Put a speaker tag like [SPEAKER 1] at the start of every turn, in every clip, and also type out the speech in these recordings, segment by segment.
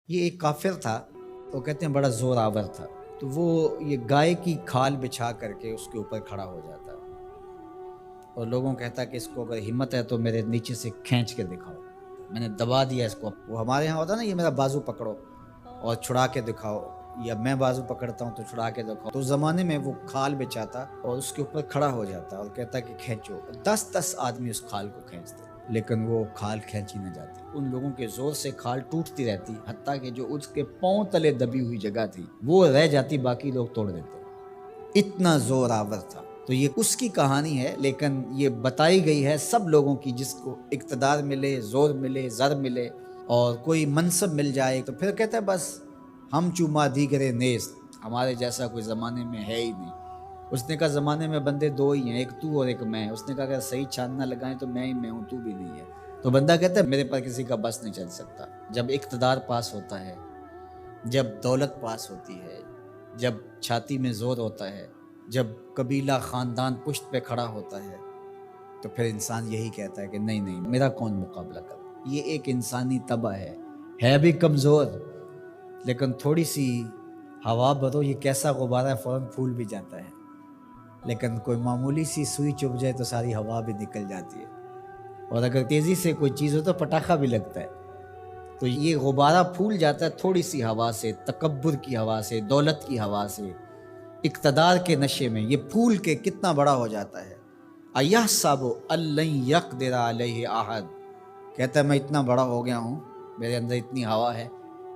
[SPEAKER 1] یہ ایک کافر تھا، وہ کہتے ہیں بڑا زور آور تھا، تو وہ یہ گائے کی کھال بچھا کر کے اس کے اوپر کھڑا ہو جاتا اور لوگوں کو کہتا کہ اس کو اگر ہمت ہے تو میرے نیچے سے کھینچ کے دکھاؤ، میں نے دبا دیا اس کو۔ وہ ہمارے یہاں ہوتا نا، یہ میرا بازو پکڑو اور چھڑا کے دکھاؤ، یا میں بازو پکڑتا ہوں تو چھڑا کے دکھاؤ۔ تو اس زمانے میں وہ کھال بچھاتا اور اس کے اوپر کھڑا ہو جاتا اور کہتا کہ کھینچو۔ 10 آدمی اس کھال کو کھینچتے، لیکن وہ کھال کھینچی نہ جاتی، ان لوگوں کے زور سے کھال ٹوٹتی رہتی، حتیٰ کہ جو اس کے پاؤں تلے دبی ہوئی جگہ تھی وہ رہ جاتی، باقی لوگ توڑ دیتے۔ اتنا زور آور تھا۔ تو یہ اس کی کہانی ہے، لیکن یہ بتائی گئی ہے سب لوگوں کی، جس کو اقتدار ملے، زور ملے، زر ملے اور کوئی منصب مل جائے تو پھر کہتا ہے بس ہم چوما دیگرے نیست، ہمارے جیسا کوئی زمانے میں ہے ہی نہیں۔ اس نے کہا زمانے میں بندے دو ہی ہیں، ایک تو اور ایک میں۔ اس نے کہا اگر صحیح چھان نہ لگائیں تو میں ہی میں ہوں، تو بھی نہیں ہے۔ تو بندہ کہتا ہے میرے پر کسی کا بس نہیں چل سکتا۔ جب اقتدار پاس ہوتا ہے، جب دولت پاس ہوتی ہے، جب چھاتی میں زور ہوتا ہے، جب قبیلہ خاندان پشت پہ کھڑا ہوتا ہے، تو پھر انسان یہی کہتا ہے کہ نہیں نہیں، میرا کون مقابلہ کر۔ یہ ایک انسانی طبع ہے بھی کمزور، لیکن تھوڑی سی ہوا بھرو، یہ کیسا غبارہ ہے، فوراً پھول بھی جاتا ہے، لیکن کوئی معمولی سی سوئی چبھ جائے تو ساری ہوا بھی نکل جاتی ہے، اور اگر تیزی سے کوئی چیز ہو تو پٹاخہ بھی لگتا ہے۔ تو یہ غبارہ پھول جاتا ہے تھوڑی سی ہوا سے، تکبر کی ہوا سے، دولت کی ہوا سے، اقتدار کے نشے میں یہ پھول کے کتنا بڑا ہو جاتا ہے۔ اَيَحْسَبُ أَن لَّن يَقْدِرَ عَلَيْهِ أَحَدٌ، کہتا ہے میں اتنا بڑا ہو گیا ہوں، میرے اندر اتنی ہوا ہے،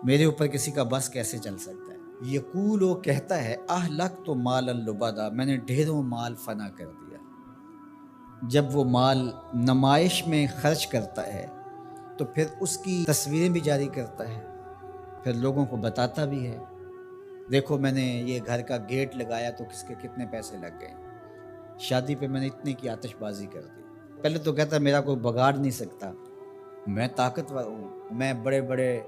[SPEAKER 1] میرے اوپر کسی کا بس کیسے چل سکتا ہے۔ یقول، وہ کہتا ہے اہلکت مالا لبدا، میں نے ڈھیروں مال فنا کر دیا۔ جب وہ مال نمائش میں خرچ کرتا ہے تو پھر اس کی تصویریں بھی جاری کرتا ہے، پھر لوگوں کو بتاتا بھی ہے دیکھو میں نے یہ گھر کا گیٹ لگایا تو کس کے کتنے پیسے لگ گئے، شادی پہ میں نے اتنے کی آتش بازی کر دی۔ پہلے تو کہتا میرا کوئی بگاڑ نہیں سکتا، میں طاقتور ہوں، میں بڑے بڑے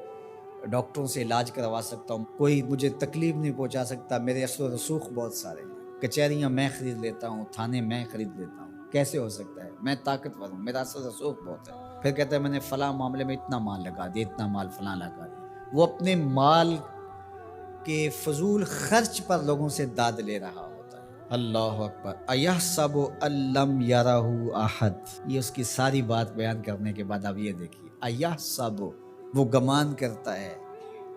[SPEAKER 1] ڈاکٹروں سے علاج کروا سکتا ہوں، کوئی مجھے تکلیف نہیں پہنچا سکتا، میرے اثر و رسوخ بہت سارے ہیں، کچہریاں میں خرید لیتا ہوں، تھانے میں خرید لیتا ہوں، کیسے ہو سکتا ہے، میں طاقتور ہوں، میرا اثر و رسوخ بہت ہے۔ پھر کہتا ہے میں نے فلاں معاملے میں اتنا مال لگا دیا، اتنا مال فلاں لگا دیا۔ وہ اپنے مال کے فضول خرچ پر لوگوں سے داد لے رہا ہوتا ہے۔ اللہ اکبر۔ اَيَحْسَبُ أَن لَّمْ يَرَهُ أَحَدٌ، یہ اس کی ساری بات بیان کرنے کے بعد اب یہ دیکھیے، اَيَحْسَبُ، وہ گمان کرتا ہے،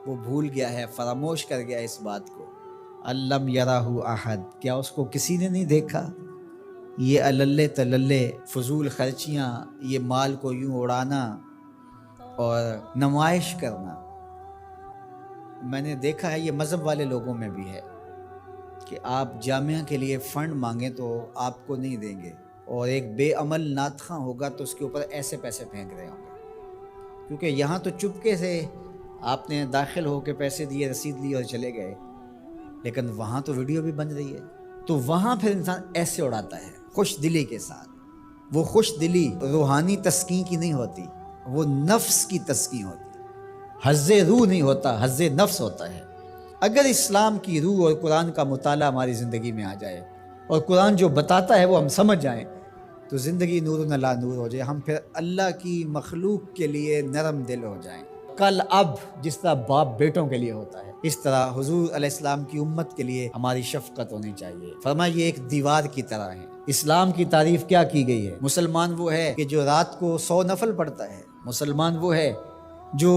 [SPEAKER 1] وہ بھول گیا ہے، فراموش کر گیا اس بات کو، أَن لَّمْ يَرَهُ أَحَدٌ، کیا اس کو کسی نے نہیں دیکھا۔ یہ اللے تللے فضول خرچیاں، یہ مال کو یوں اڑانا اور نمائش کرنا، میں نے دیکھا ہے یہ مذہب والے لوگوں میں بھی ہے کہ آپ جامعہ کے لیے فنڈ مانگیں تو آپ کو نہیں دیں گے، اور ایک بے عمل ناتخواں ہوگا تو اس کے اوپر ایسے پیسے پھینک رہے ہوں گے، کیونکہ یہاں تو چپکے سے آپ نے داخل ہو کے پیسے دیے، رسید لی اور چلے گئے، لیکن وہاں تو ویڈیو بھی بن رہی ہے، تو وہاں پھر انسان ایسے اڑاتا ہے خوش دلی کے ساتھ۔ وہ خوش دلی روحانی تسکین کی نہیں ہوتی، وہ نفس کی تسکین ہوتی، حظ روح نہیں ہوتا، حظ نفس ہوتا ہے۔ اگر اسلام کی روح اور قرآن کا مطالعہ ہماری زندگی میں آ جائے اور قرآن جو بتاتا ہے وہ ہم سمجھ جائیں تو زندگی نور نلا نور ہو جائے، ہم پھر اللہ کی مخلوق کے لیے نرم دل ہو جائیں۔ کل اب جس طرح باپ بیٹوں کے لیے ہوتا ہے، اس طرح حضور علیہ السلام کی امت کے لیے ہماری شفقت ہونی چاہیے۔ فرمایا یہ ایک دیوار کی طرح ہے۔ اسلام کی تعریف کیا کی گئی ہے؟ مسلمان وہ ہے کہ جو رات کو 100 نفل پڑھتا ہے، مسلمان وہ ہے جو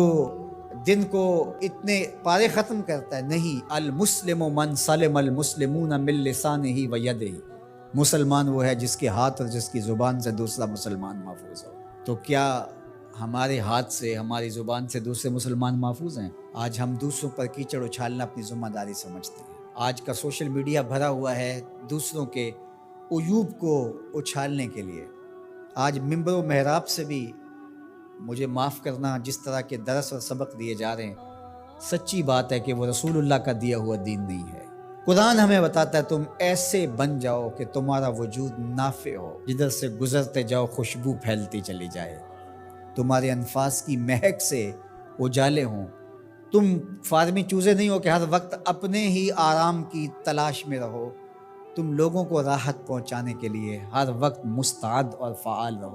[SPEAKER 1] دن کو اتنے پارے ختم کرتا ہے، نہیں، المسلم من سلم المسلمون من لسانہ و یدہ، مسلمان وہ ہے جس کے ہاتھ اور جس کی زبان سے دوسرا مسلمان محفوظ ہو۔ تو کیا ہمارے ہاتھ سے، ہماری زبان سے دوسرے مسلمان محفوظ ہیں؟ آج ہم دوسروں پر کیچڑ اچھالنا اپنی ذمہ داری سمجھتے ہیں۔ آج کا سوشل میڈیا بھرا ہوا ہے دوسروں کے عیوب کو اچھالنے کے لیے۔ آج ممبر و محراب سے بھی مجھے معاف کرنا، جس طرح کے درس اور سبق دیے جا رہے ہیں، سچی بات ہے کہ وہ رسول اللہ کا دیا ہوا دین نہیں ہے۔ قرآن ہمیں بتاتا ہے تم ایسے بن جاؤ کہ تمہارا وجود نافع ہو، جدھر سے گزرتے جاؤ خوشبو پھیلتی چلی جائے، تمہارے انفاس کی مہک سے اجالے ہوں، تم فارمی چوزے نہیں ہو کہ ہر وقت اپنے ہی آرام کی تلاش میں رہو، تم لوگوں کو راحت پہنچانے کے لیے ہر وقت مستعد اور فعال رہو۔